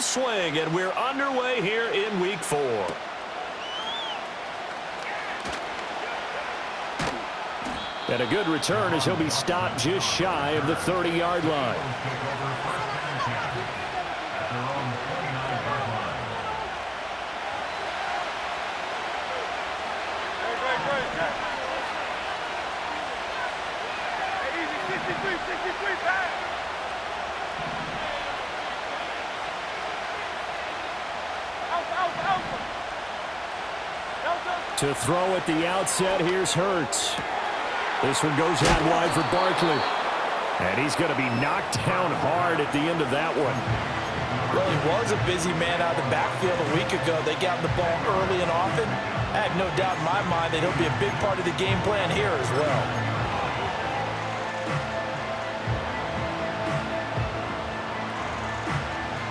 swing, and we're underway here in Week 4. And a good return as he'll be stopped just shy of the 30-yard line. To throw at the outset, here's Hurts. This one goes out wide for Barkley. And he's going to be knocked down hard at the end of that one. Well, he was a busy man out of the backfield a week ago. They got the ball early and often. I have no doubt in my mind that he'll be a big part of the game plan here as well.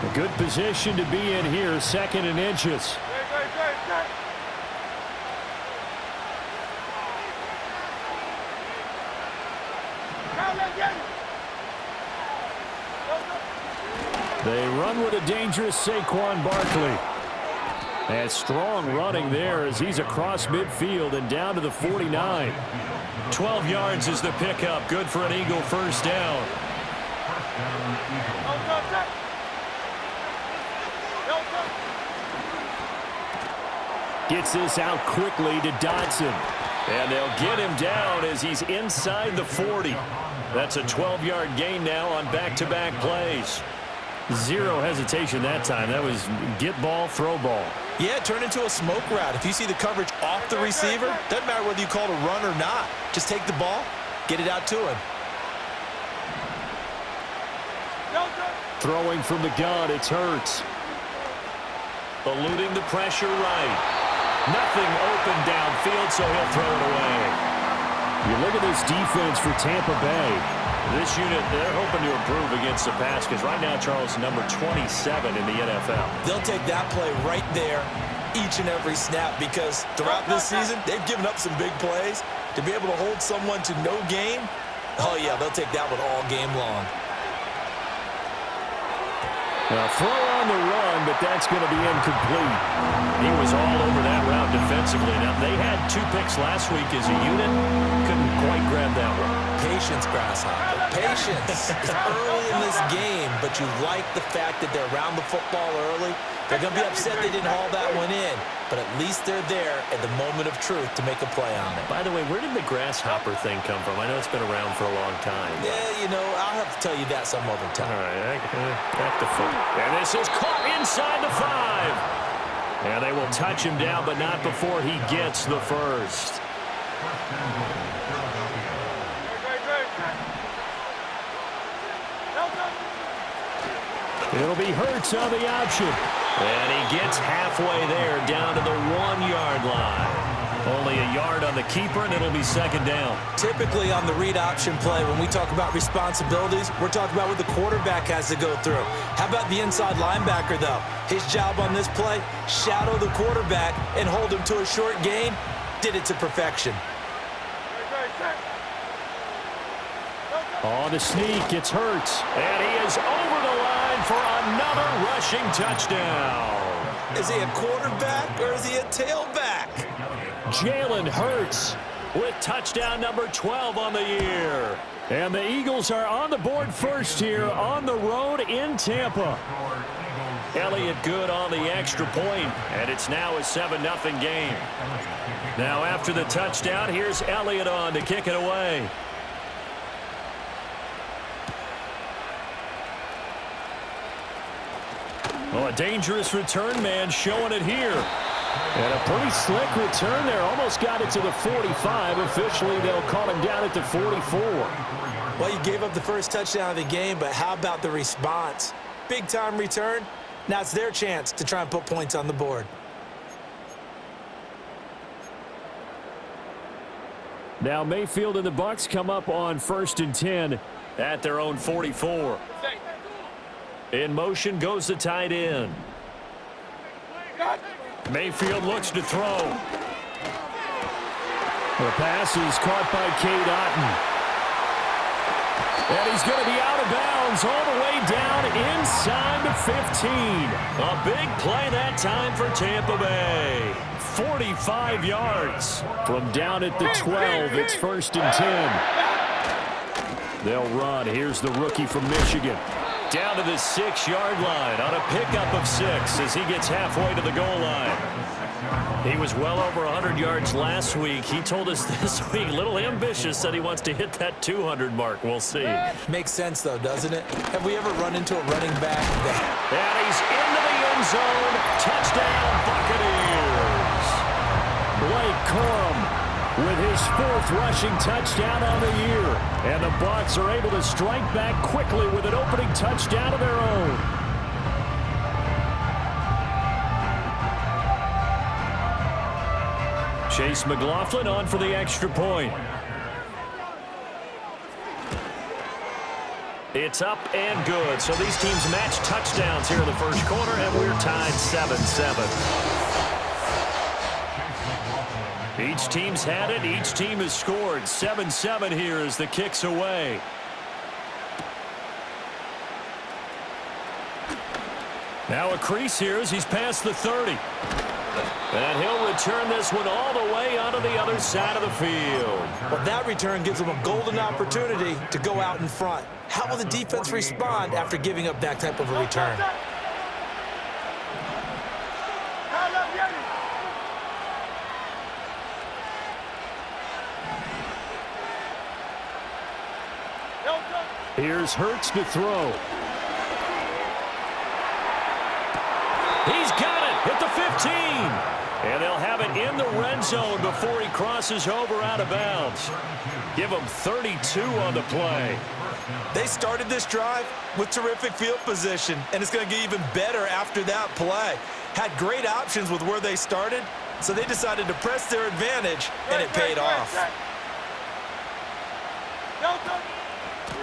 A good position to be in here, 2nd and inches. They run with a dangerous Saquon Barkley. And strong running there as he's across midfield and down to the 49. 12 yards is the pickup. Good for an Eagle first down. Gets this out quickly to Dodson. And they'll get him down as he's inside the 40. That's a 12-yard gain now on back-to-back plays. Zero hesitation that time. That was get ball, throw ball. Yeah, it turned into a smoke route. If you see the coverage off the receiver, doesn't matter whether you call it a run or not. Just take the ball, get it out to him. Throwing from the gun, it's Hurts. Eluding the pressure right. Nothing open downfield, so he'll throw it away. You look at this defense for Tampa Bay. This unit, they're hoping to improve against the pass because right now, Charles, number 27 in the NFL. They'll take that play right there each and every snap because throughout this season, they've given up some big plays. To be able to hold someone to no gain, oh, yeah, they'll take that one all game long. Now, throw on the run, but that's going to be incomplete. He was all over that route defensively. Now, they had 2 picks last week as a unit. Couldn't quite grab that one. Patience, Grasshopper. Patience. It's early in this game, but you like the fact that they're around the football early. They're going to be upset they didn't haul that one in, but at least they're there at the moment of truth to make a play on it. By the way, where did the grasshopper thing come from? I know it's been around for a long time. Yeah, you know, I'll have to tell you that some other time. All right, back to foot. And this is caught inside the 5. And they will touch him down, but not before he gets the first. It'll be Hurts on the option. And he gets halfway there, down to the 1-yard line. Only a yard on the keeper, and it'll be 2nd down. Typically on the read option play, when we talk about responsibilities, we're talking about what the quarterback has to go through. How about the inside linebacker, though? His job on this play, shadow the quarterback and hold him to a short gain. Did it to perfection. On the sneak, it's Hurts. And he is over the line for another rushing touchdown. Is he a quarterback or is he a tailback? Jalen Hurts with touchdown number 12 on the year. And the Eagles are on the board first here on the road in Tampa. Elliott good on the extra point, and it's now a 7-0 game. Now after the touchdown, here's Elliott on to kick it away. Oh, a dangerous return man showing it here. And a pretty slick return there. Almost got it to the 45. Officially, they'll call him down at the 44. Well, you gave up the first touchdown of the game, but how about the response? Big-time return. Now it's their chance to try and put points on the board. Now Mayfield and the Bucs come up on 1st and 10 at their own 44. In motion goes the tight end. Mayfield looks to throw. The pass is caught by Cade Otton. And he's going to be out of bounds all the way down inside the 15. A big play that time for Tampa Bay. 45 yards from down at the 12. It's 1st and 10. They'll run. Here's the rookie from Michigan. Down to the 6-yard line on a pickup of 6 as he gets halfway to the goal line. He was well over 100 yards last week. He told us this week, a little ambitious, said he wants to hit that 200 mark. We'll see. Makes sense, though, doesn't it? Have we ever run into a running back that... And he's into the end zone. Touchdown, Buccaneers. Blake Corum with his 4th rushing touchdown on the year. And the Bucs are able to strike back quickly with an opening touchdown of their own. Chase McLaughlin on for the extra point. It's up and good. So these teams match touchdowns here in the first quarter, and we're tied 7-7. Each team's had it. Each team has scored. 7-7 here as the kick's away. Now a crease here as he's past the 30. And he'll return this one all the way onto the other side of the field. Well, that return gives them a golden opportunity to go out in front. How will the defense respond after giving up that type of a return? Here's Hurts to throw. He's got it at the 15. And they'll have it in the red zone before he crosses over out of bounds. Give him 32 on the play. They started this drive with terrific field position, and it's going to get even better after that play. Had great options with where they started, so they decided to press their advantage, and it paid off.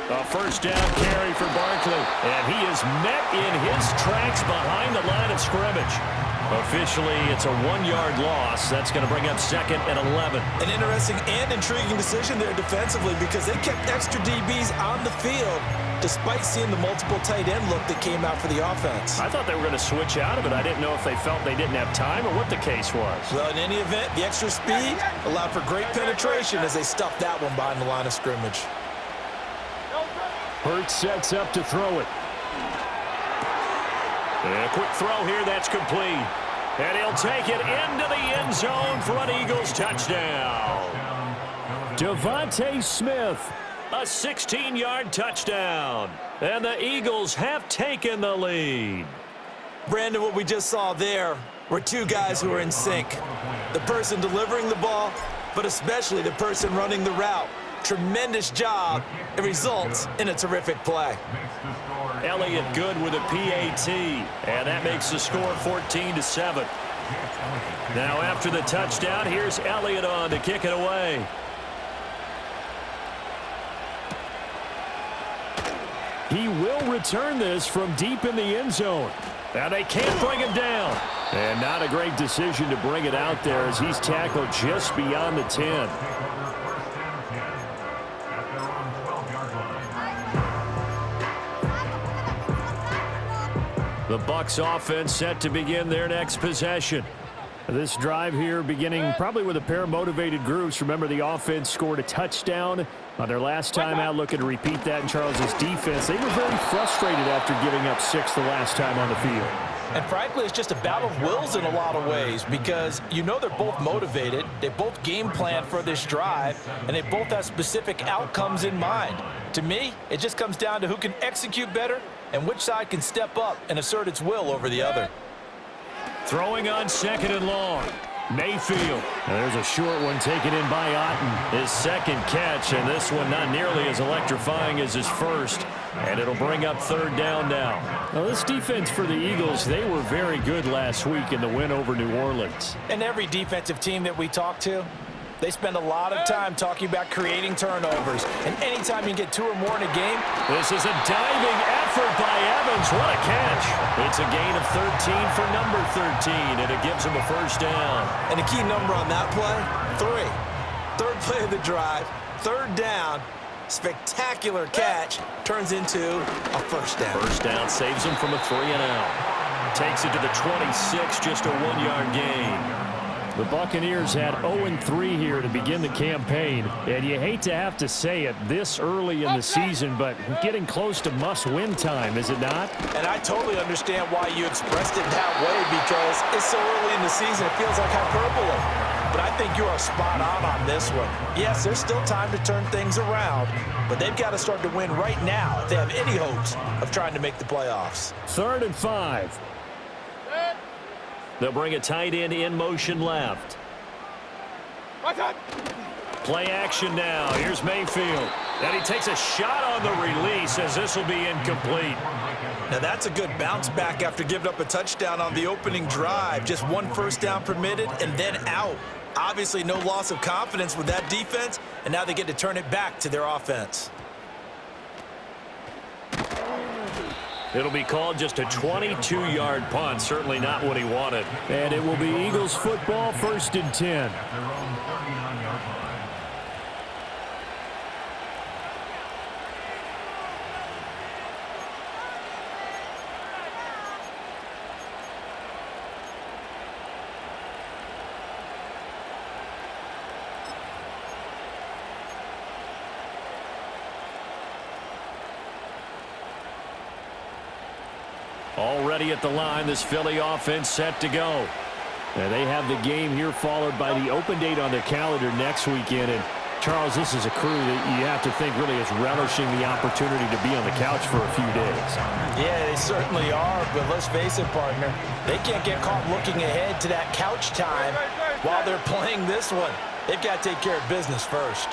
A first down carry for Barkley, and he is met in his tracks behind the line of scrimmage. Officially, it's a 1-yard loss. That's going to bring up 2nd and 11. An interesting and intriguing decision there defensively because they kept extra DBs on the field despite seeing the multiple tight end look that came out for the offense. I thought they were going to switch out of it. I didn't know if they felt they didn't have time or what the case was. Well, in any event, the extra speed allowed for great penetration as they stuffed that one behind the line of scrimmage. Hurts sets up to throw it. And a quick throw here, that's complete. And he'll take it into the end zone for an Eagles touchdown. Devontae Smith, a 16-yard touchdown. And the Eagles have taken the lead. Brandon, what we just saw there were two guys who are in sync. The person delivering the ball, but especially the person running the route. Tremendous job. It results in a terrific play. Elliott good with a PAT, and that makes the score 14-7. Now after the touchdown, here's Elliott on to kick it away. He will return this from deep in the end zone. Now they can't bring him down. And not a great decision to bring it out there as he's tackled just beyond the 10. The Bucs offense set to begin their next possession. This drive here beginning probably with a pair of motivated groups. Remember, the offense scored a touchdown on their last time out, looking to repeat that in Charles's defense. They were very frustrated after giving up 6 the last time on the field. And frankly, it's just a battle of wills in a lot of ways because you know they're both motivated, they both game plan for this drive, and they both have specific outcomes in mind. To me, it just comes down to who can execute better and which side can step up and assert its will over the other. Throwing on 2nd and long. Mayfield. There's a short one taken in by Otten. His second catch, and this one not nearly as electrifying as his first. And it'll bring up 3rd down now. Now, this defense for the Eagles, they were very good last week in the win over New Orleans. And every defensive team that we talk to, they spend a lot of time talking about creating turnovers. And anytime you get 2 or more in a game. This is a diving effort by Evans. What a catch. It's a gain of 13 for number 13, and it gives him a first down. And a key number on that play, 3. 3rd play of the drive, 3rd down, Spectacular catch turns into a first down. First down saves him from a 3-and-out. Takes it to the 26, just a 1-yard gain. The Buccaneers had 0-3 here to begin the campaign, and you hate to have to say it this early in the season, but getting close to must-win time, is it not? And I totally understand why you expressed it that way, because it's so early in the season, it feels like hyperbole. But I think you are spot on this one. Yes, there's still time to turn things around, but they've got to start to win right now if they have any hopes of trying to make the playoffs. 3rd and 5. They'll bring a tight end in motion left. Play action now. Here's Mayfield. And he takes a shot on the release as this will be incomplete. Now that's a good bounce back after giving up a touchdown on the opening drive. Just 1 first down permitted and then out. Obviously no loss of confidence with that defense, and now they get to turn it back to their offense. It'll be called just a 22-yard punt. Certainly not what he wanted. And it will be Eagles football, 1st and 10. Already at the line, this Philly offense set to go. And they have the game here followed by the open date on their calendar next weekend. And Charles, this is a crew that you have to think really is relishing the opportunity to be on the couch for a few days. Yeah, they certainly are, but let's face it, partner, they can't get caught looking ahead to that couch time while they're playing this one. They've got to take care of business first.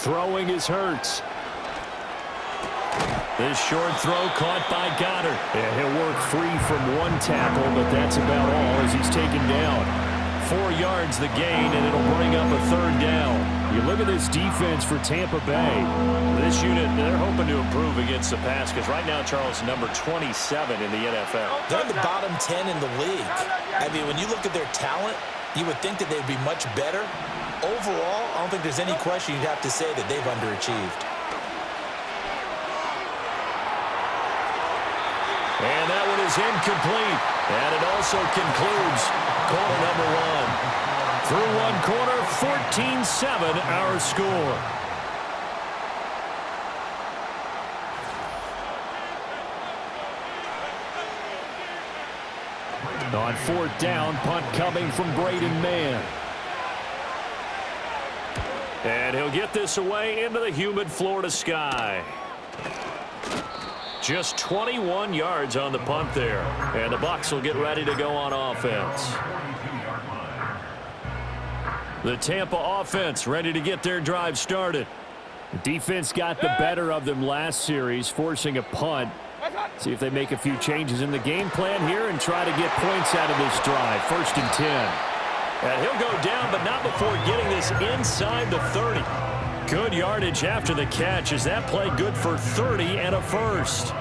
Throwing is Hurts. This short throw caught by Goddard. And he'll work free from 1 tackle, but that's about all as he's taken down. 4 yards the gain, and it'll bring up a 3rd down. You look at this defense for Tampa Bay. This unit, they're hoping to improve against the pass because right now, Charles, number 27 in the NFL. They're in the bottom 10 in the league. I mean, when you look at their talent, you would think that they'd be much better. Overall, I don't think there's any question you'd have to say that they've underachieved. And that one is incomplete. And it also concludes quarter number 1. Through 1 quarter, 14-7 our score. On 4th down, punt coming from Braden Mann. And he'll get this away into the humid Florida sky. Just 21 yards on the punt there. And the Bucs will get ready to go on offense. The Tampa offense ready to get their drive started. The defense got the better of them last series, forcing a punt. See if they make a few changes in the game plan here and try to get points out of this drive. 1st and 10. And he'll go down, but not before getting this inside the 30. Good yardage after the catch. Is that play good for 30 and a first?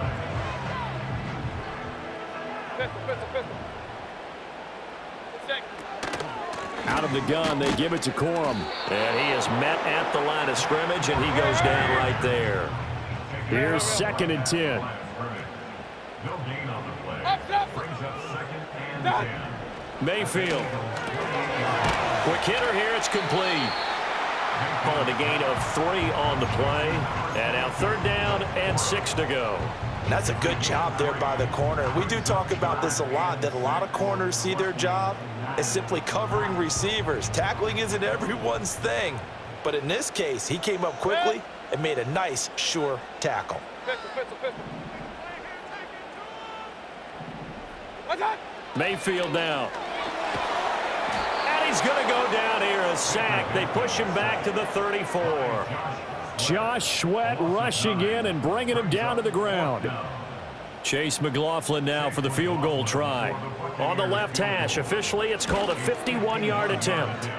Out of the gun, they give it to Corum. And he is met at the line of scrimmage, and he goes down right there. Here's 2nd and 10. Mayfield. Quick hitter here, it's complete. Calling a gain of 3 on the play. And now 3rd down and 6 to go. That's a good job there by the corner. We do talk about this a lot, that a lot of corners see their job as simply covering receivers. Tackling isn't everyone's thing. But in this case, he came up quickly and made a nice, sure tackle. Mayfield now. And he's going to go down here, a sack. They push him back to the 34. Josh Sweat rushing in and bringing him down to the ground. Chase McLaughlin now for the field goal try. On the left hash, officially it's called a 51-yard attempt.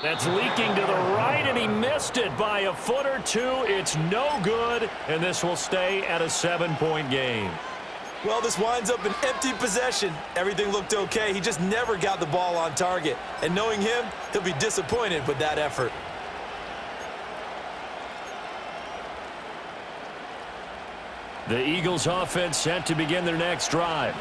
That's leaking to the right, and he missed it by a foot or two. It's no good, and this will stay at a 7-point game. Well, this winds up an empty possession. Everything looked okay. He just never got the ball on target. And knowing him, he'll be disappointed with that effort. The Eagles offense set to begin their next drive.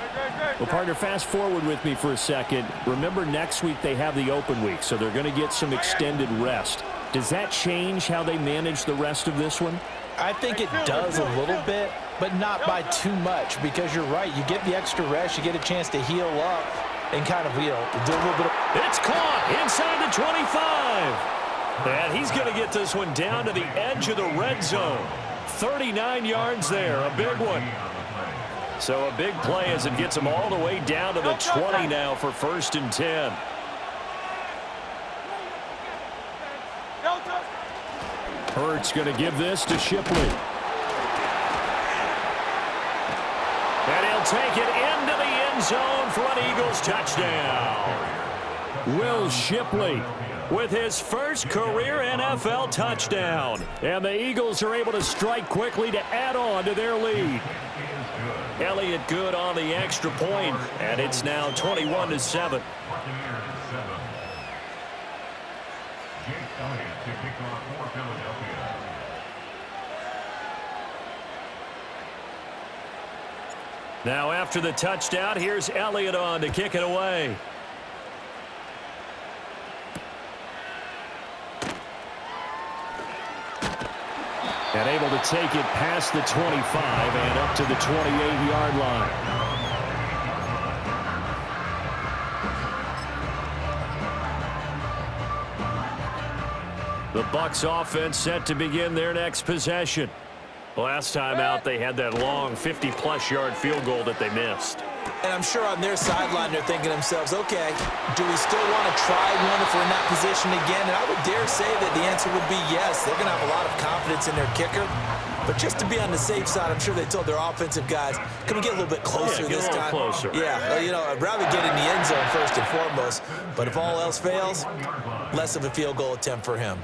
Well, partner, fast forward with me for a second. Remember, next week they have the open week, so they're going to get some extended rest. Does that change how they manage the rest of this one? I think it does a little bit, but not by too much, because you're right. You get the extra rest, you get a chance to heal up and kind of, do a little bit of... It's caught inside the 25. And he's going to get this one down to the edge of the red zone. 39 yards there, a big one. So a big play as it gets him all the way down to the 20 now for 1st and 10. Hurts going to give this to Shipley. And he'll take it into the end zone for an Eagles touchdown. Will Shipley with his first career NFL touchdown. And the Eagles are able to strike quickly to add on to their lead. Elliott good on the extra point, and it's now 21-7. Now after the touchdown, here's Elliott on to kick it away. And able to take it past the 25 and up to the 28-yard line. The Bucs offense set to begin their next possession. Last time out, they had that long 50-plus yard field goal that they missed. And I'm sure on their sideline they're thinking to themselves, okay, do we still want to try one if we're in that position again? And I would dare say that the answer would be yes. They're going to have a lot of confidence in their kicker. But just to be on the safe side, I'm sure they told their offensive guys, can we get a little bit closer this time? Closer. Yeah, I'd rather get in the end zone first and foremost. But if all else fails, less of a field goal attempt for him.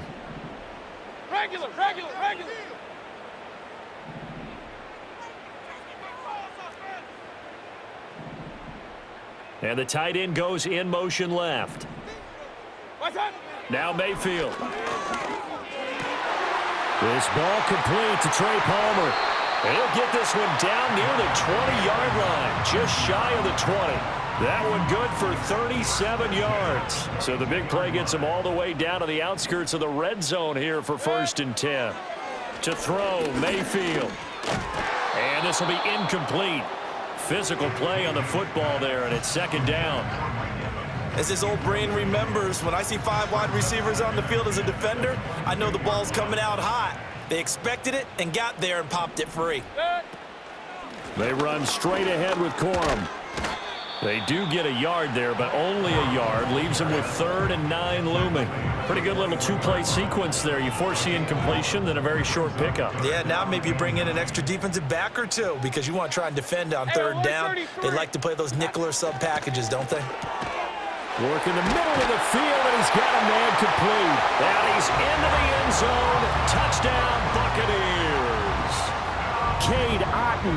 Regular. And the tight end goes in motion left. Now Mayfield. This ball complete to Trey Palmer. And he'll get this one down near the 20-yard line, just shy of the 20. That one good for 37 yards. So the big play gets him all the way down to the outskirts of the red zone here for 1st and 10. To throw, Mayfield. And this will be incomplete. Physical play on the football there, and it's 2nd down. As his old brain remembers, when I see 5 wide receivers on the field as a defender, I know the ball's coming out hot. They expected it and got there and popped it free. They run straight ahead with Corum. They do get a yard there, but only a yard. Leaves them with 3rd and 9 looming. Pretty good little 2-play sequence there. You foresee incompletion, then a very short pickup. Yeah, now maybe you bring in an extra defensive back or two because you want to try and defend on 3rd down. They like to play those nickel or sub packages, don't they? Work in the middle of the field, and he's got a man complete. And he's into the end zone. Touchdown, Buccaneers. Cade Otton,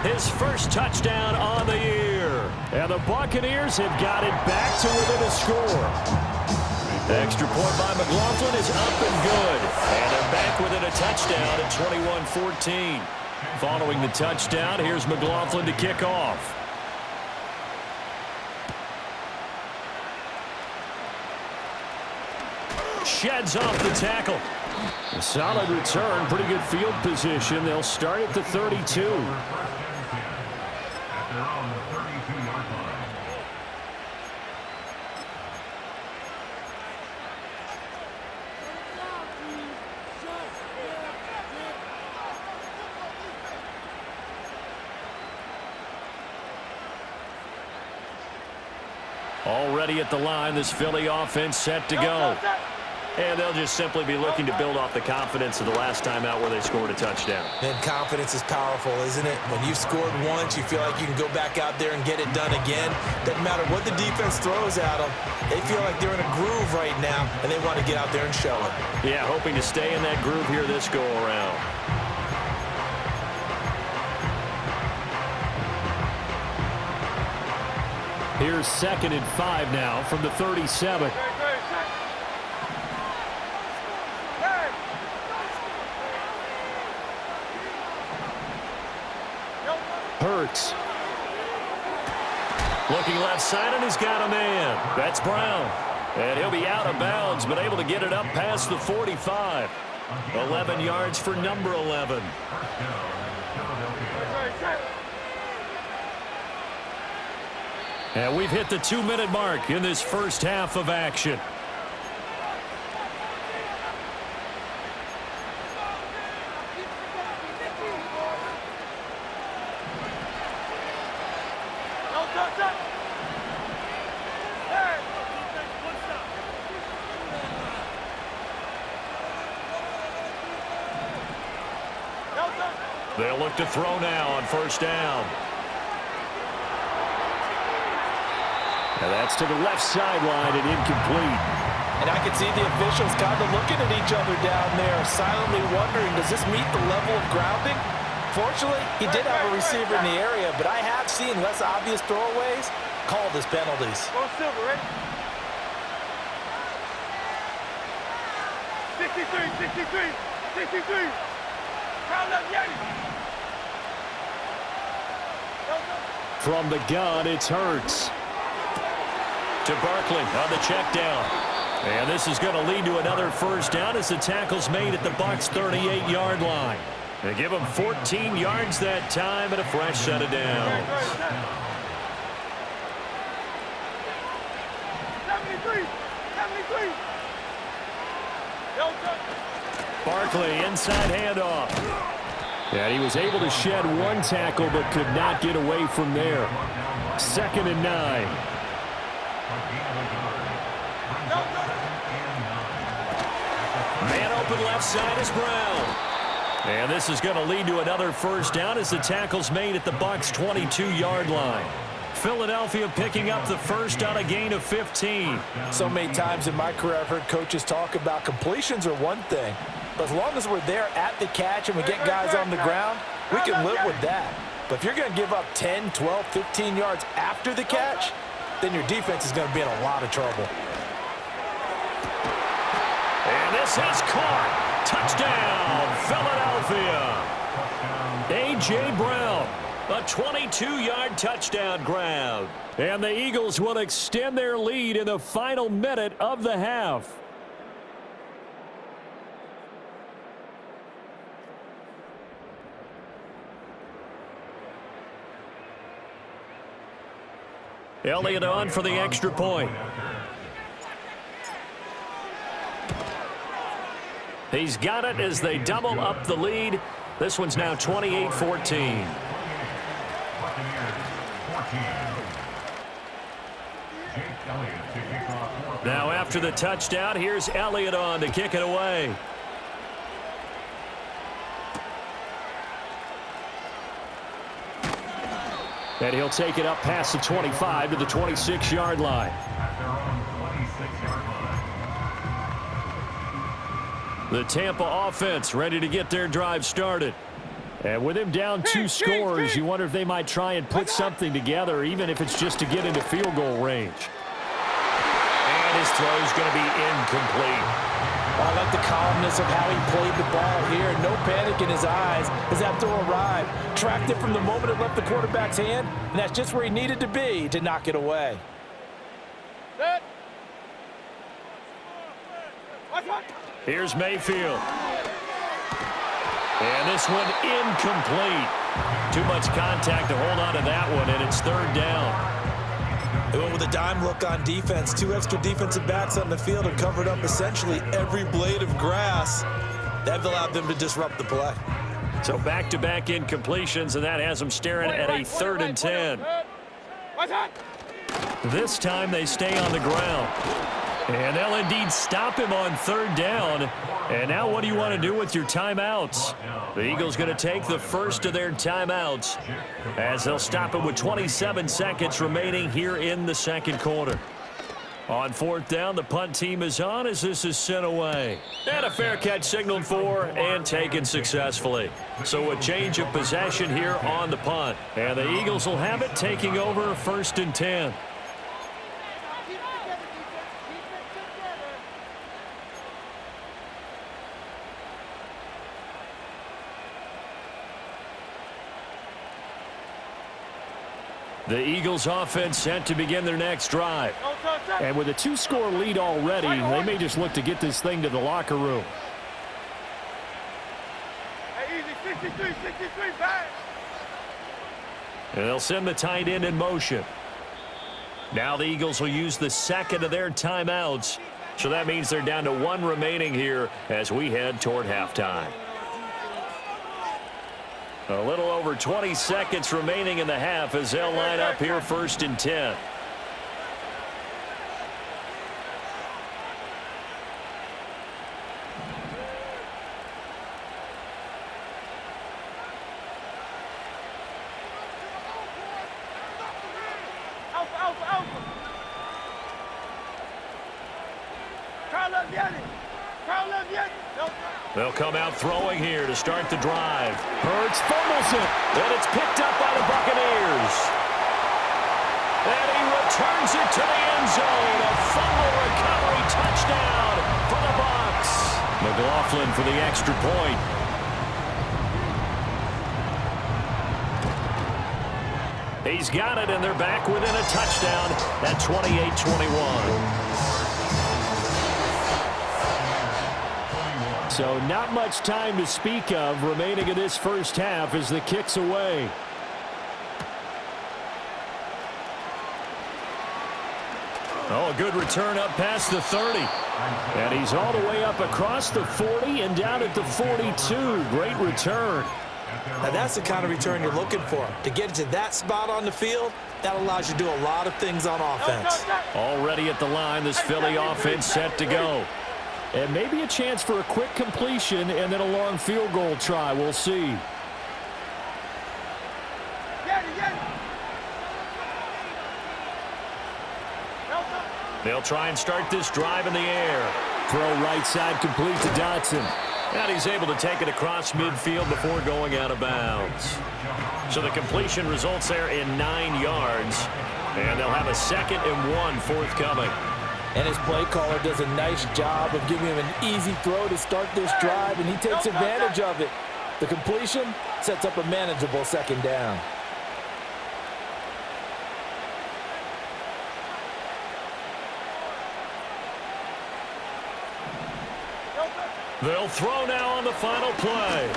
his first touchdown on the year. And the Buccaneers have got it back to within a score. Extra point by McLaughlin is up and good. And they're back within a touchdown at 21-14. Following the touchdown, here's McLaughlin to kick off. Sheds off the tackle. A solid return, pretty good field position. They'll start at the 32. Already at the line, this Philly offense set to go. And they'll just simply be looking to build off the confidence of the last time out where they scored a touchdown. And confidence is powerful, isn't it? When you've scored once, you feel like you can go back out there and get it done again. Doesn't matter what the defense throws at them. They feel like they're in a groove right now, and they want to get out there and show it. Yeah, hoping to stay in that groove here this go-around. Here's 2nd and 5 now from the 37. Hurts. Looking left side, and he's got a man. That's Brown. And he'll be out of bounds, but able to get it up past the 45. 11 yards for number 11. And we've hit the 2-minute mark in this first half of action. They'll look to throw now on first down. And that's to the left sideline and incomplete. And I can see the officials kind of looking at each other down there, silently wondering, does this meet the level of grounding? Fortunately, he did have a receiver in the area, but I have seen less obvious throwaways called as penalties. Go Silver, ready? 63. Round up, Yanni. From the gun, it's Hurts. To Barkley on the check down. And this is going to lead to another first down as the tackle's made at the Bucs' 38-yard line. They give them 14 yards that time and a fresh set of downs. 73. Barkley, inside handoff. And he was able to shed one tackle but could not get away from there. 2nd and 9. Man open left side is Brown. And this is going to lead to another first down as the tackle's made at the Bucs' 22-yard line. Philadelphia picking up the first on a gain of 15. So many times in my career I've heard coaches talk about completions are one thing, but as long as we're there at the catch and we get guys on the ground, we can live with that. But if you're going to give up 10, 12, 15 yards after the catch, then your defense is going to be in a lot of trouble. And this is caught. Touchdown, Philadelphia. A.J. Brown, a 22-yard touchdown grab. And the Eagles will extend their lead in the final minute of the half. Elliott on for the extra point. He's got it as they double up the lead. This one's now 28-14. Now after the touchdown, here's Elliott on to kick it away. And he'll take it up past the 25 to the 26-yard line. The Tampa offense ready to get their drive started. And with him down 2 scores, you wonder if they might try and put something together, even if it's just to get into field goal range. And his throw's going to be incomplete. I like the calmness of how he played the ball here. No panic in his eyes as that throw arrived. Tracked it from the moment it left the quarterback's hand, and that's just where he needed to be to knock it away. Here's Mayfield. And this one incomplete. Too much contact to hold on to that one, and it's 3rd down. They went with a dime look on defense. 2 extra defensive backs on the field and covered up essentially every blade of grass. That allowed them to disrupt the play. So back-to-back incompletions, and that has them staring at a 3rd and 10. This time they stay on the ground. And they'll indeed stop him on third down. And now what do you want to do with your timeouts? The Eagles going to take the first of their timeouts as they'll stop it with 27 seconds remaining here in the second quarter. On fourth down, the punt team is on as this is sent away. And a fair catch signaled for and taken successfully. So a change of possession here on the punt. And the Eagles will have it taking over first and 10. The Eagles offense set to begin their next drive. And with a 2-score lead already, they may just look to get this thing to the locker room. Hey, easy, 63, back. And they'll send the tight end in motion. Now the Eagles will use the second of their timeouts. So that means they're down to one remaining here as we head toward halftime. A little over 20 seconds remaining in the half as they'll line up here first and 10. They'll come out throwing here to start the drive. Hurts fumbles it. And it's picked up by the Buccaneers. And he returns it to the end zone. A fumble recovery touchdown for the Bucs. McLaughlin for the extra point. He's got it, and they're back within a touchdown at 28-21. So not much time to speak of remaining in this first half as the kick's away. Oh, a good return up past the 30. And he's all the way up across the 40 and down at the 42. Great return. Now that's the kind of return you're looking for. To get to that spot on the field, that allows you to do a lot of things on offense. Already at the line, this Philly offense set to go. And maybe a chance for a quick completion and then a long field goal try. We'll see. They'll try and start this drive in the air. Throw right side complete to Dotson. And he's able to take it across midfield before going out of bounds. So the completion results there in 9 yards. And they'll have a 2nd and 1 forthcoming. And his play caller does a nice job of giving him an easy throw to start this drive, and he takes advantage of it. The completion sets up a manageable 2nd down. They'll throw now on the final play.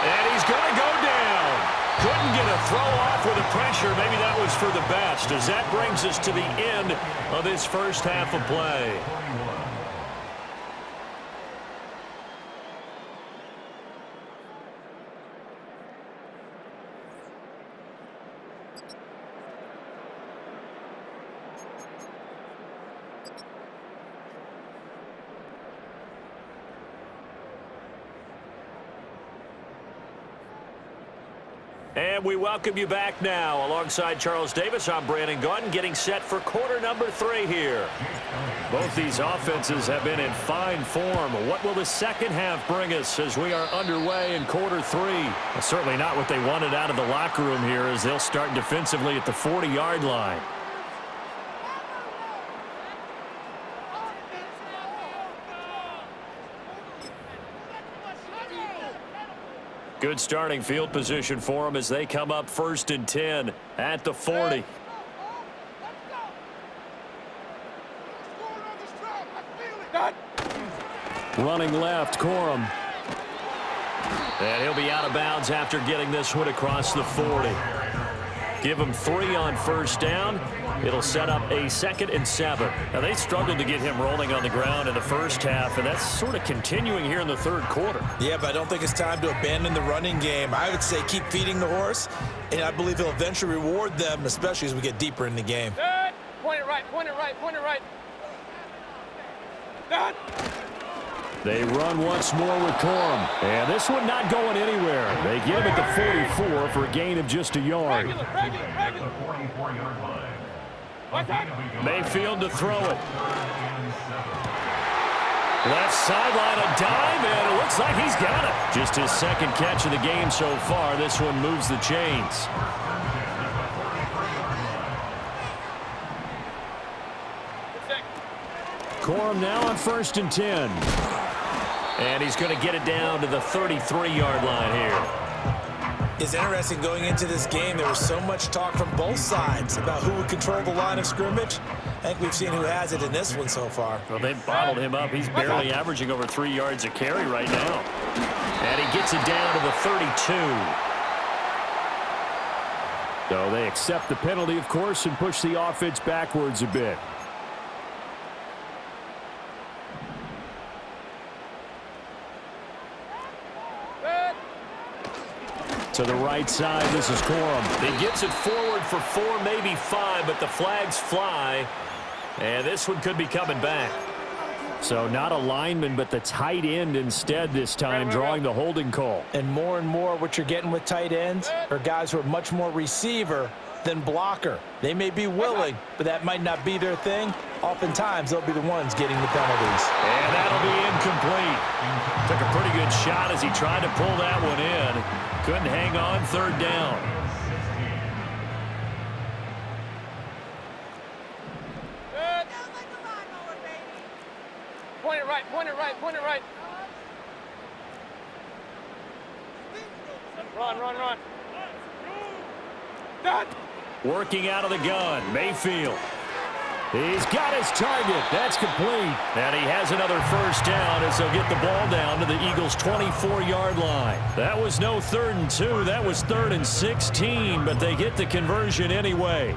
And he's going to go down. Couldn't get a throw off with the pressure. Maybe that was for the best, as that brings us to the end of this first half of play. And we welcome you back now. Alongside Charles Davis, I'm Brandon Gunn, getting set for quarter number 3 here. Both these offenses have been in fine form. What will the second half bring us as we are underway in quarter 3? Well, certainly not what they wanted out of the locker room here, as they'll start defensively at the 40-yard line. Good starting field position for them as they come up 1st and 10 at the 40. Running left, Corum. And he'll be out of bounds after getting this one across the 40. Give him 3 on 1st down. It'll set up a 2nd and 7. Now, they struggled to get him rolling on the ground in the first half, and that's sort of continuing here in the 3rd quarter. Yeah, but I don't think it's time to abandon the running game. I would say keep feeding the horse, and I believe he'll eventually reward them, especially as we get deeper in the game. Point it right, point it right, point it right. Done. They run once more with Corum. And this one not going anywhere. They get him at the 44 for a gain of just a yard. Regular. What's that? Mayfield to throw it. Left sideline, a dive, and it looks like he's got it. Just his second catch of the game so far. This one moves the chains. Corum now on 1st and 10. And he's going to get it down to the 33-yard line here. It's interesting going into this game. There was so much talk from both sides about who would control the line of scrimmage. I think we've seen who has it in this one so far. Well, they've bottled him up. He's barely averaging over 3 yards a carry right now. And he gets it down to the 32. So they accept the penalty, of course, and push the offense backwards a bit. To the right side, this is Corum. He gets it forward for 4, maybe 5, but the flags fly. And this one could be coming back. So not a lineman, but the tight end instead this time, drawing the holding call. And more what you're getting with tight ends are guys who are much more receiver than blocker. They may be willing, but that might not be their thing. Oftentimes, they'll be the ones getting the penalties. And that'll be incomplete. Took a pretty good shot as he tried to pull that one in. Couldn't hang on, 3rd down. Point it right, point it right, point it right. Run. Done. Working out of the gun, Mayfield. He's got his target. That's complete. And he has another 1st down as they'll get the ball down to the Eagles' 24-yard line. That was no 3rd and 2. That was 3rd and 16, but they get the conversion anyway.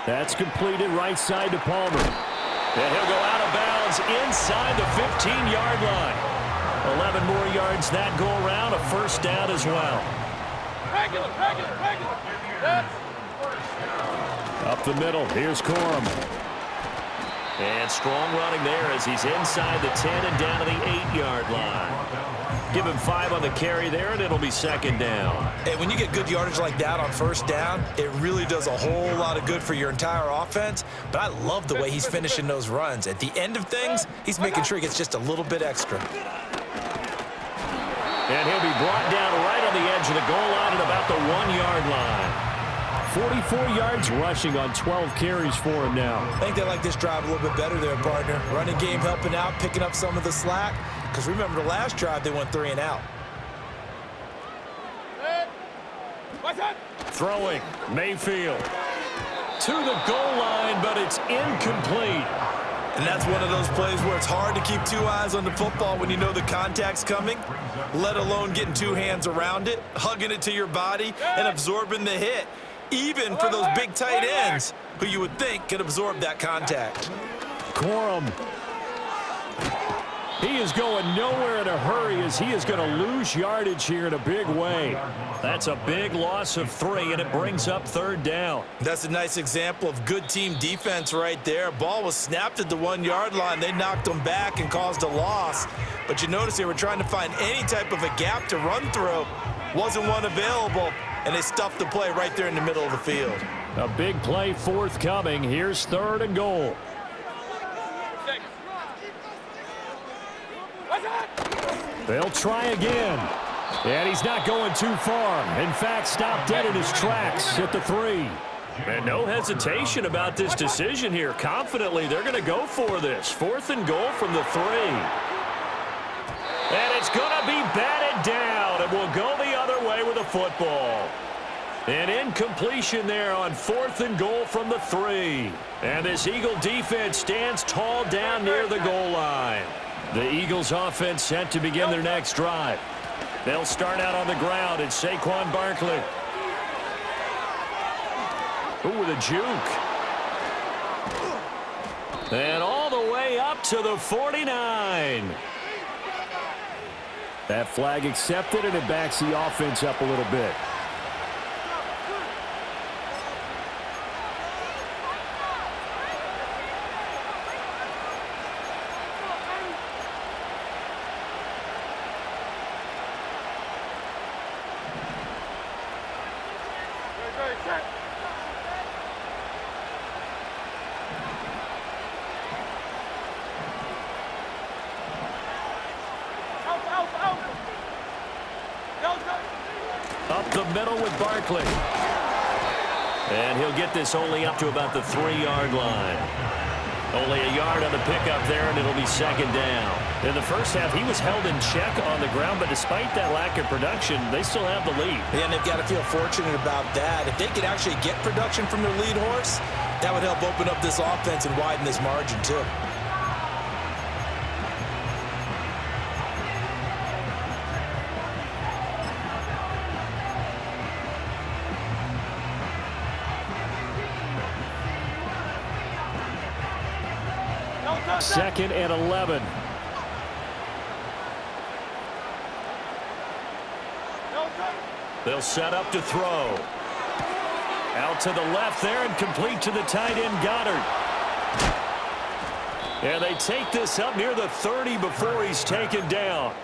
That's completed right side to Palmer. And he'll go out of bounds inside the 15-yard line. 11 more yards that go around, a 1st down as well. Regular. Up the middle, here's Corum. And strong running there as he's inside the 10 and down to the 8-yard line. Give him 5 on the carry there, and it'll be 2nd down. Hey, when you get good yardage like that on 1st down, it really does a whole lot of good for your entire offense. But I love the way he's finishing those runs. At the end of things, he's making sure he gets just a little bit extra. And he'll be brought down right on the edge of the goal line at about the 1-yard line. 44 yards rushing on 12 carries for him now. I think they like this drive a little bit better there, partner. Running game helping out, picking up some of the slack. Because remember, the last drive, they went 3 and out. What's that? Throwing, Mayfield. To the goal line, but it's incomplete. And that's one of those plays where it's hard to keep 2 eyes on the football when you know the contact's coming, let alone getting 2 hands around it, hugging it to your body, and absorbing the hit, even for those big tight ends who you would think could absorb that contact. Corum. He is going nowhere in a hurry as he is going to lose yardage here in a big way. That's a big loss of 3, and it brings up 3rd down. That's a nice example of good team defense right there. Ball was snapped at the 1-yard line. They knocked them back and caused a loss. But you notice they were trying to find any type of a gap to run through. Wasn't one available, and they stuffed the play right there in the middle of the field. A big play forthcoming. Here's 3rd and goal. They'll try again. And he's not going too far. In fact, stopped dead in his tracks at the 3. And no hesitation about this decision here. Confidently, they're going to go for this. 4th and goal from the 3. And it's going to be batted down. And we'll go the other way with the football. An incompletion there on 4th and goal from the 3. And this Eagle defense stands tall down near the goal line. The Eagles offense set to begin their next drive. They'll start out on the ground. It's Saquon Barkley. Ooh, with a juke. And all the way up to the 49. That flag accepted, and it backs the offense up a little bit. Up the middle with Barkley. And he'll get this only up to about the 3-yard line. Only a yard on the pickup there, and it'll be second down. In the first half, he was held in check on the ground, but despite that lack of production, they still have the lead. Yeah, and they've got to feel fortunate about that. If they could actually get production from their lead horse, that would help open up this offense and widen this margin, too. Second and 11. They'll set up to throw. Out to the left there and complete to the tight end, Goddard. And they take this up near the 30 before he's taken down.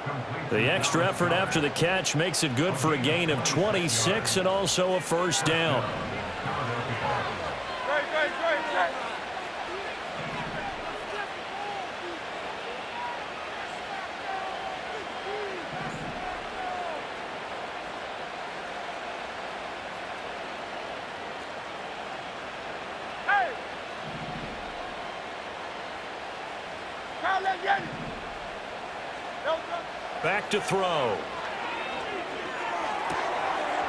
The extra effort after the catch makes it good for a gain of 26 and also a first down. Back to throw.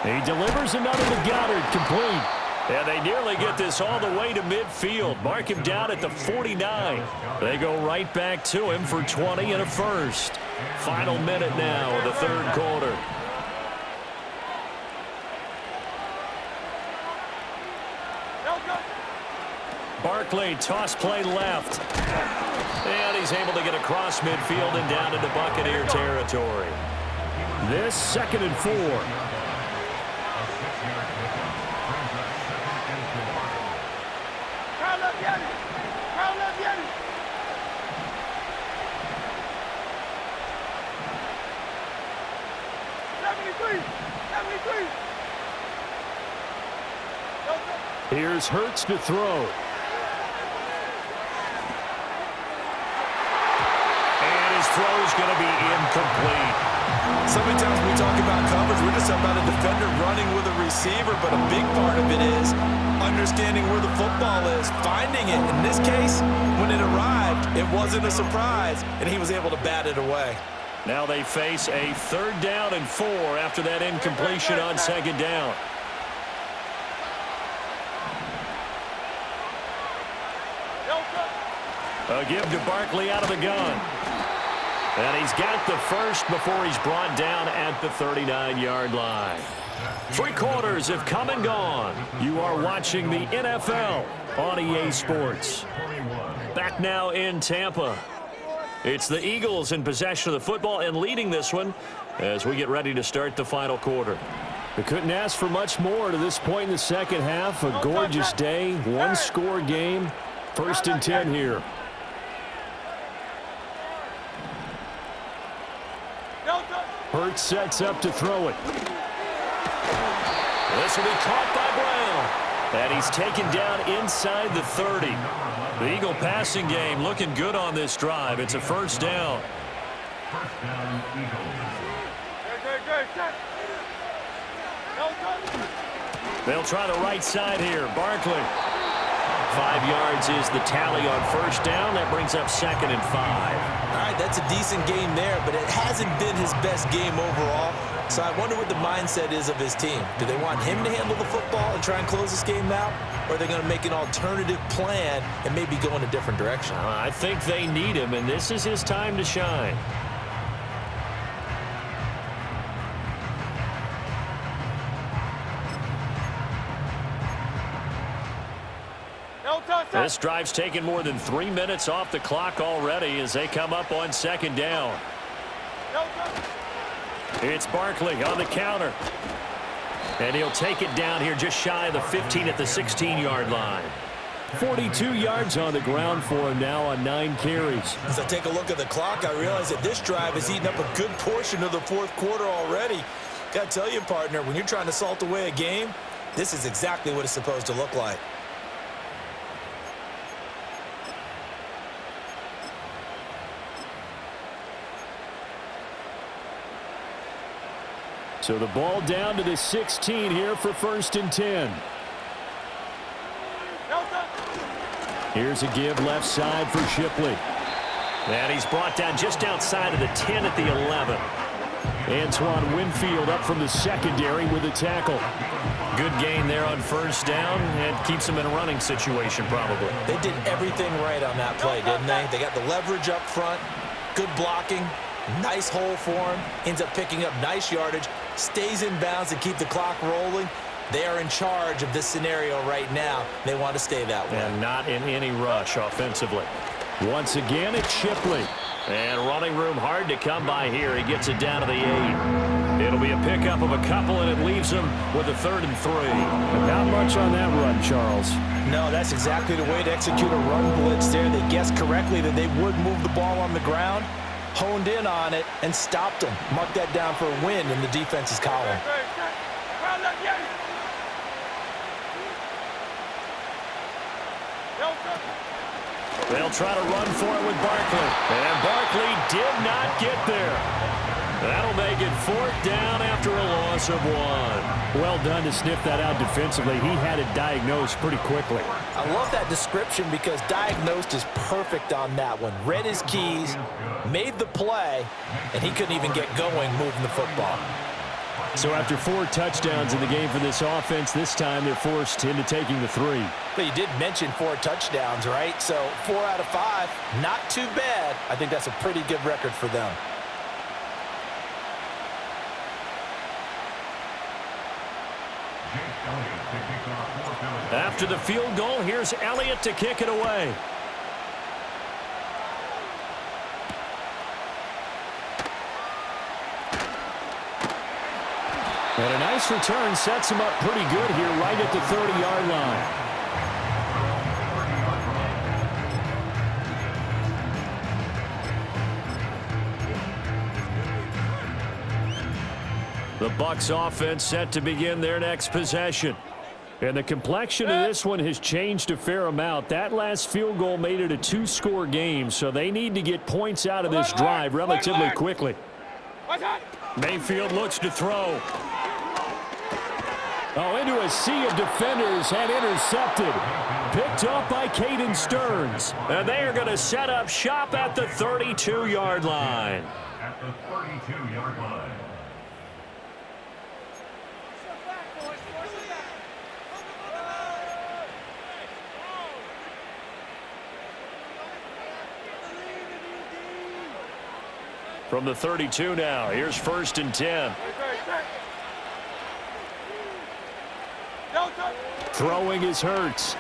He delivers another to Goddard, complete. And they nearly get this all the way to midfield. Mark him down at the 49. They go right back to him for 20 and a first. Final minute now of the third quarter. Barkley, toss play left. And he's able to get across midfield and down into Buccaneer territory. This 2nd and 4. Here's Hurts to throw. Throw's going to be incomplete. So many times when we talk about coverage, we're just talking about a defender running with a receiver, but a big part of it is understanding where the football is, finding it. In this case, when it arrived, it wasn't a surprise, and he was able to bat it away. Now they face a 3rd down and 4 after that incompletion on 2nd down. A give to Barkley out of the gun. And he's got the first before he's brought down at the 39-yard line. 3 quarters have come and gone. You are watching the NFL on EA Sports. Back now in Tampa. It's the Eagles in possession of the football and leading this one as we get ready to start the final quarter. We couldn't ask for much more to this point in the second half. A gorgeous day, 1-score game. 1st and 10 here. Hurts sets up to throw it. This will be caught by Brown. And he's taken down inside the 30. The Eagle passing game looking good on this drive. It's a first down. They'll try the right side here. Barkley. 5 yards is the tally on first down. That brings up 2nd and 5. All right, that's a decent game there, but it hasn't been his best game overall. So I wonder what the mindset is of his team. Do they want him to handle the football and try and close this game out? Or are they going to make an alternative plan and maybe go in a different direction? I think they need him, and this is his time to shine. This drive's taken more than 3 minutes off the clock already as they come up on 2nd down. It's Barkley on the counter. And he'll take it down here just shy of the 15 at the 16-yard line. 42 yards on the ground for him now on 9 carries. As I take a look at the clock, I realize that this drive has eaten up a good portion of the fourth quarter already. Got to tell you, partner, when you're trying to salt away a game, this is exactly what it's supposed to look like. So the ball down to the 16 here for 1st and 10. Here's a give left side for Shipley. And he's brought down just outside of the 10 at the 11. Antoine Winfield up from the secondary with a tackle. Good gain there on 1st down and keeps him in a running situation probably. They did everything right on that play, didn't they? They got the leverage up front, good blocking, nice hole for him, ends up picking up nice yardage, stays in bounds to keep the clock rolling. They are in charge of this scenario right now. They want to stay that way. And not in any rush offensively. Once again, it's Shipley. And running room hard to come by here. He gets it down to the 8. It'll be a pickup of a couple, and it leaves him with a 3rd and 3. Not much on that run, Charles. No, that's exactly the way to execute a run blitz there. They guessed correctly that they would move the ball on the ground, honed in on it, and stopped them. Mark that down for a win in the defense's column. They'll try to run for it with Barkley. And Barkley did not get there. That'll make it 4th down after a loss of 1. Well done to sniff that out defensively. He had it diagnosed pretty quickly. I love that description because diagnosed is perfect on that one. Read his keys, made the play, and he couldn't even get going moving the football. So after 4 touchdowns in the game for this offense, this time they're forced into taking the 3. But you did mention 4 touchdowns, right? So 4 out of 5, not too bad. I think that's a pretty good record for them. After the field goal, here's Elliott to kick it away. And a nice return sets him up pretty good here right at the 30-yard line. The Bucs offense set to begin their next possession. And the complexion of this one has changed a fair amount. That last field goal made it a 2-score game, so they need to get points out of this drive relatively quickly. Mayfield looks to throw. Oh, into a sea of defenders and intercepted. Picked up by Caden Stearns. And they are going to set up shop at the 32-yard line. At the 32-yard line. From the 32 now, here's 1st and 10. Throwing is Hurts.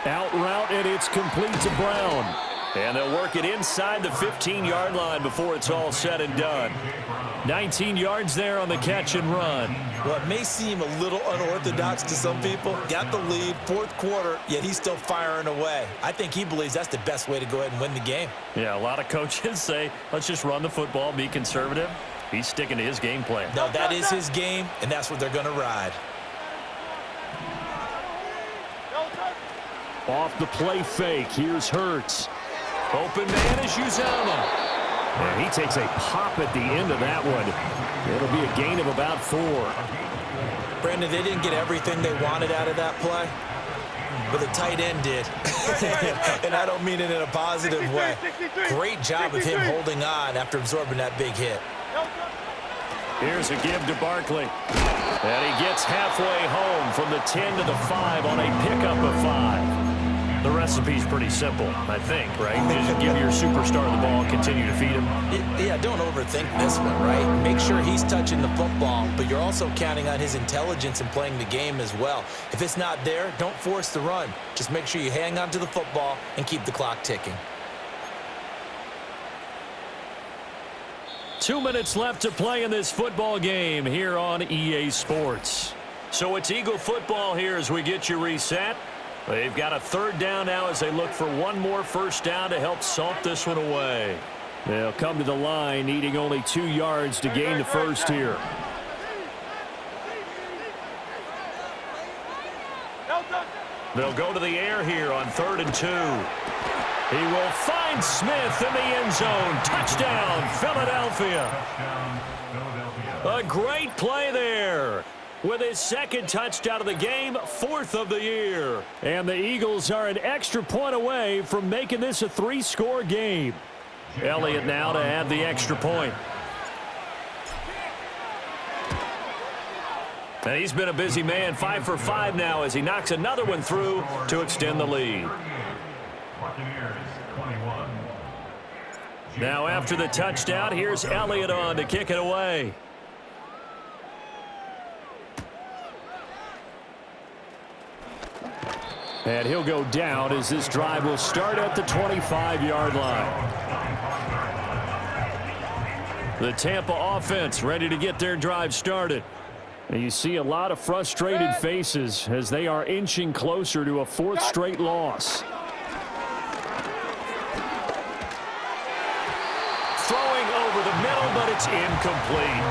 Out route, and it's complete to Brown. And they'll work it inside the 15-yard line before it's all said and done. 19 yards there on the catch and run. Well, it may seem a little unorthodox to some people. Got the lead, 4th quarter, yet he's still firing away. I think he believes that's the best way to go ahead and win the game. Yeah, a lot of coaches say, let's just run the football, be conservative. He's sticking to his game plan. No, that is his game, and that's what they're going to ride. Off the play fake, here's Hurts. Open man is Uzomah. And he takes a pop at the end of that one. It'll be a gain of about 4. Brandon, they didn't get everything they wanted out of that play, but the tight end did. And I don't mean it in a positive way. Great job of him holding on after absorbing that big hit. Here's a give to Barkley. And he gets halfway home from the 10 to the 5 on a pickup of 5. The recipe's pretty simple, I think, right? Just give your superstar the ball, continue to feed him. Yeah, don't overthink this one, right? Make sure he's touching the football, but you're also counting on his intelligence in playing the game as well. If it's not there, don't force the run. Just make sure you hang on to the football and keep the clock ticking. 2 minutes left to play in this football game here on EA Sports. So it's Eagle football here as we get you reset. They've got a third down now as they look for one more first down to help salt this one away. They'll come to the line needing only 2 yards to gain the first here. They'll go to the air here on 3rd and 2. He will find Smith in the end zone. Touchdown, Philadelphia. A great play there. With his second touchdown of the game, 4th of the year. And the Eagles are an extra point away from making this a 3-score game. Elliott now to add the extra point. And he's been a busy man, 5 for 5 now as he knocks another one through to extend the lead. Now after the touchdown, here's Elliott on to kick it away. And he'll go down as this drive will start at the 25-yard line. The Tampa offense ready to get their drive started. And you see a lot of frustrated faces as they are inching closer to a 4th straight loss. Throwing over the middle, but it's incomplete.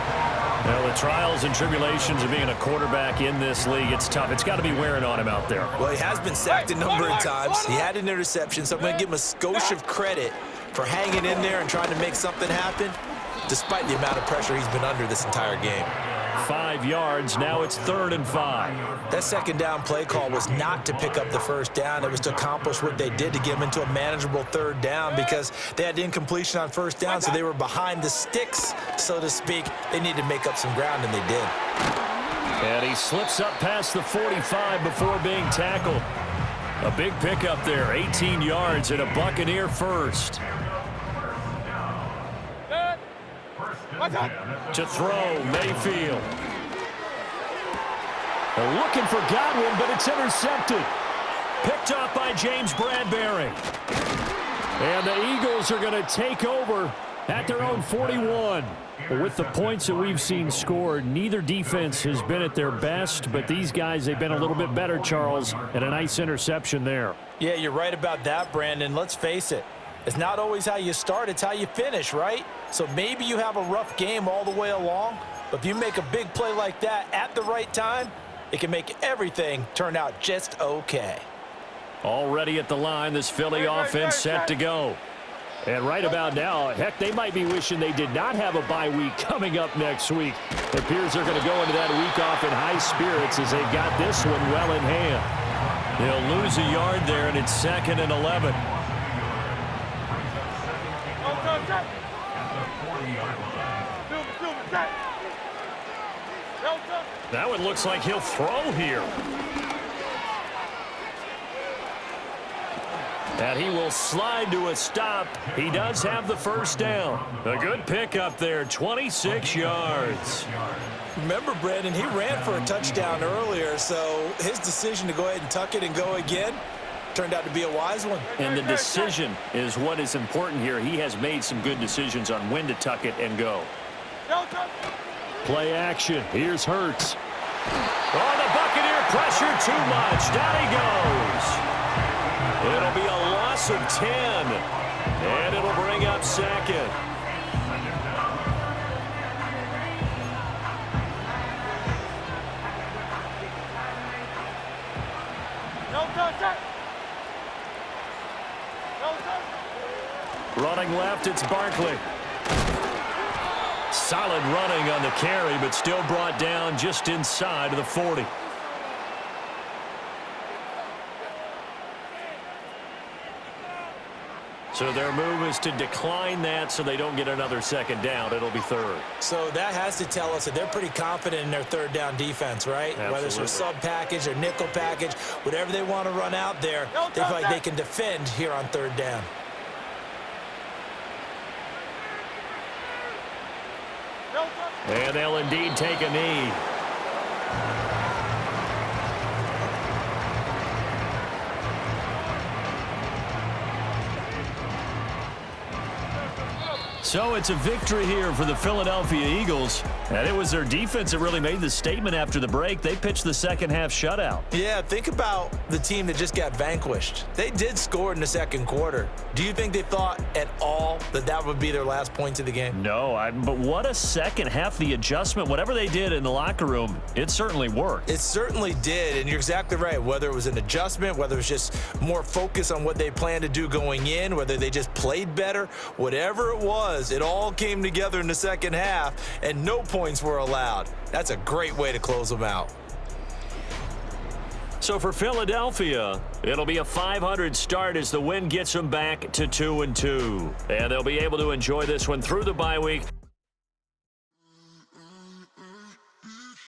Well, the trials and tribulations of being a quarterback in this league, it's tough. It's got to be wearing on him out there. Well, he has been sacked a number of times. He had an interception, so I'm going to give him a skosh of credit for hanging in there and trying to make something happen, despite the amount of pressure he's been under this entire game. 5 yards. Now it's 3rd and 5. That second down play call was not to pick up the first down. It was to accomplish what they did to get them into a manageable 3rd down because they had incompletion on first down, so they were behind the sticks, so to speak. They needed to make up some ground, and they did. And he slips up past the 45 before being tackled. A big pickup there, 18 yards and a Buccaneer first. To throw, Mayfield. They're looking for Godwin, but it's intercepted. Picked off by James Bradbury. And the Eagles are going to take over at their own 41. With the points that we've seen scored, neither defense has been at their best, but these guys, they've been a little bit better, Charles, and a nice interception there. Yeah, you're right about that, Brandon. Let's face it. It's not always how you start, it's how you finish, right? So maybe you have a rough game all the way along, but if you make a big play like that at the right time, it can make everything turn out just okay. Already at the line, this Philly offense set to go. And right about now, heck, they might be wishing they did not have a bye week coming up next week. It appears they're going to go into that week off in high spirits as they've got this one well in hand. They'll lose a yard there, and it's 2nd and 11. That one looks like he'll throw here. And he will slide to a stop. He does have the first down. A good pickup there, 26 yards. Remember, Brandon, he ran for a touchdown earlier, so his decision to go ahead and tuck it and go again turned out to be a wise one. And the decision is what is important here. He has made some good decisions on when to tuck it and go. Play action. Here's Hurts. Oh, the Buccaneer pressure too much. Down he goes. It'll be a loss of 10. And it'll bring up 2nd. Running left, it's Barkley. Solid running on the carry, but still brought down just inside of the 40. So their move is to decline that so they don't get another second down. It'll be 3rd. So that has to tell us that they're pretty confident in their 3rd down defense, right? Absolutely. Whether it's a sub package or nickel package, whatever they want to run out there, they feel like they can defend here on 3rd down. And they'll indeed take a knee. So it's a victory here for the Philadelphia Eagles. And it was their defense that really made the statement after the break. They pitched the second half shutout. Yeah, think about the team that just got vanquished. They did score in the second quarter. Do you think they thought at all that that would be their last points of the game? No, but what a second half. The adjustment, whatever they did in the locker room, it certainly worked. It certainly did, and you're exactly right. Whether it was an adjustment, whether it was just more focus on what they planned to do going in, whether they just played better, whatever it was, it all came together in the second half, and no points were allowed. That's a great way to close them out. So for Philadelphia, it'll be a .500 start as the win gets them back to 2-2. And they'll be able to enjoy this one through the bye week.